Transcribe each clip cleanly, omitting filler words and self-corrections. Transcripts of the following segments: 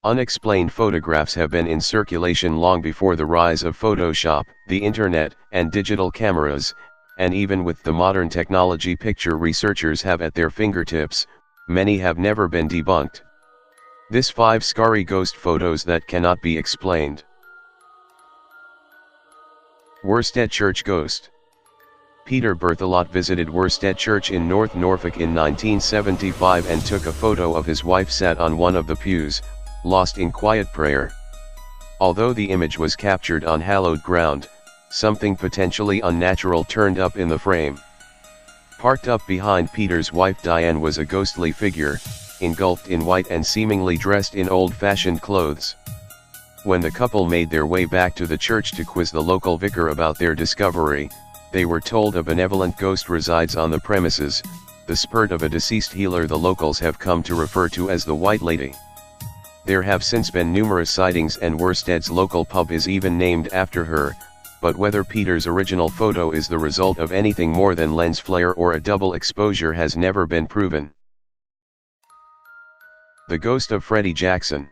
Unexplained photographs have been in circulation long before the rise of Photoshop, the internet, and digital cameras, and even with the modern technology picture researchers have at their fingertips, many have never been debunked. This 5 scary ghost photos that cannot be explained. Worstead Church Ghost. Peter Berthelot visited Worstead Church in North Norfolk in 1975 and took a photo of his wife sat on one of the pews, lost in quiet prayer. Although the image was captured on hallowed ground, something potentially unnatural turned up in the frame. Parked up behind Peter's wife Diane was a ghostly figure, engulfed in white and seemingly dressed in old-fashioned clothes. When the couple made their way back to the church to quiz the local vicar about their discovery, they were told a benevolent ghost resides on the premises, the spirit of a deceased healer the locals have come to refer to as the White Lady. There have since been numerous sightings and Worstead's local pub is even named after her, but whether Peter's original photo is the result of anything more than lens flare or a double exposure has never been proven. The Ghost of Freddie Jackson.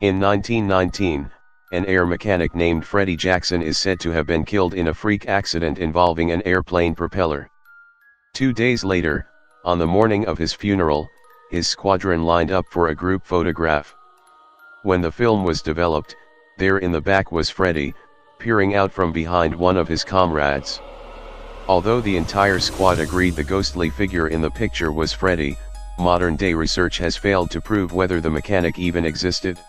In 1919, an air mechanic named Freddie Jackson is said to have been killed in a freak accident involving an airplane propeller. 2 days later, on the morning of his funeral, his squadron lined up for a group photograph. When the film was developed, there in the back was Freddie, peering out from behind one of his comrades. Although the entire squad agreed the ghostly figure in the picture was Freddie, modern-day research has failed to prove whether the mechanic even existed.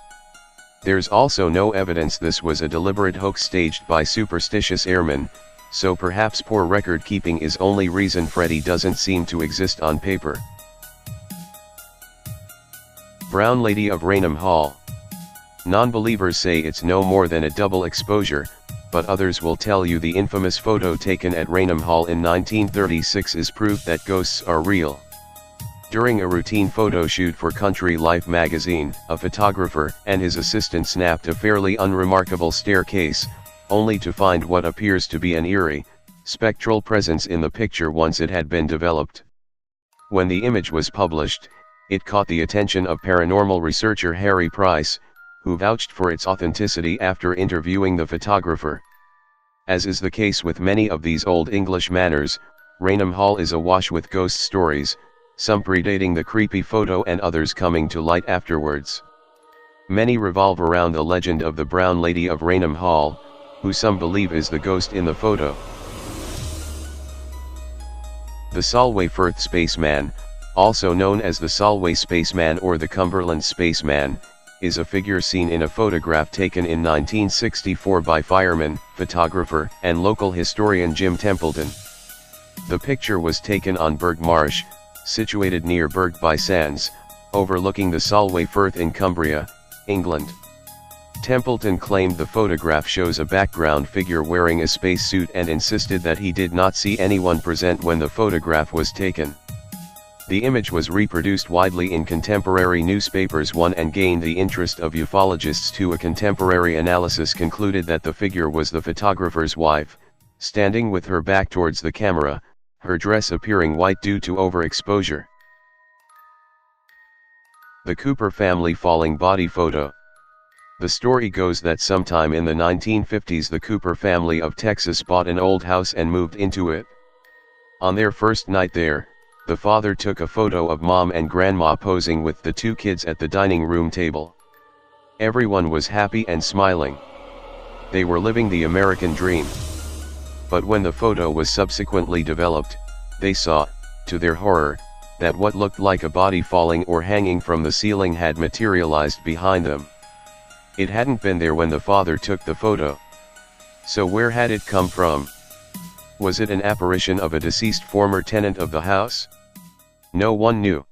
There's also no evidence this was a deliberate hoax staged by superstitious airmen, so perhaps poor record-keeping is only reason Freddie doesn't seem to exist on paper. Brown Lady of Rainham Hall. Non-believers say it's no more than a double exposure, but others will tell you the infamous photo taken at Rainham Hall in 1936 is proof that ghosts are real. During a routine photo shoot for Country Life magazine, a photographer and his assistant snapped a fairly unremarkable staircase, only to find what appears to be an eerie, spectral presence in the picture once it had been developed. When the image was published, it caught the attention of paranormal researcher Harry Price, who vouched for its authenticity after interviewing the photographer. As is the case with many of these old English manors, Rainham Hall is awash with ghost stories, some predating the creepy photo and others coming to light afterwards. Many revolve around the legend of the Brown Lady of Rainham Hall, who some believe is the ghost in the photo. The Solway Firth Spaceman, also known as the Solway Spaceman or the Cumberland Spaceman, is a figure seen in a photograph taken in 1964 by fireman, photographer, and local historian Jim Templeton. The picture was taken on Burgh Marsh, situated near Burgh by Sands, overlooking the Solway Firth in Cumbria, England. Templeton claimed the photograph shows a background figure wearing a spacesuit and insisted that he did not see anyone present when the photograph was taken. The image was reproduced widely in contemporary newspapers and gained the interest of ufologists who a contemporary analysis concluded that the figure was the photographer's wife, standing with her back towards the camera, her dress appearing white due to overexposure. The Cooper family falling body photo. The story goes that sometime in the 1950s the Cooper family of Texas bought an old house and moved into it. On their first night there, the father took a photo of mom and grandma posing with the 2 kids at the dining room table. Everyone was happy and smiling. They were living the American dream. But when the photo was subsequently developed, they saw, to their horror, that what looked like a body falling or hanging from the ceiling had materialized behind them. It hadn't been there when the father took the photo. So where had it come from? Was it an apparition of a deceased former tenant of the house? No one knew.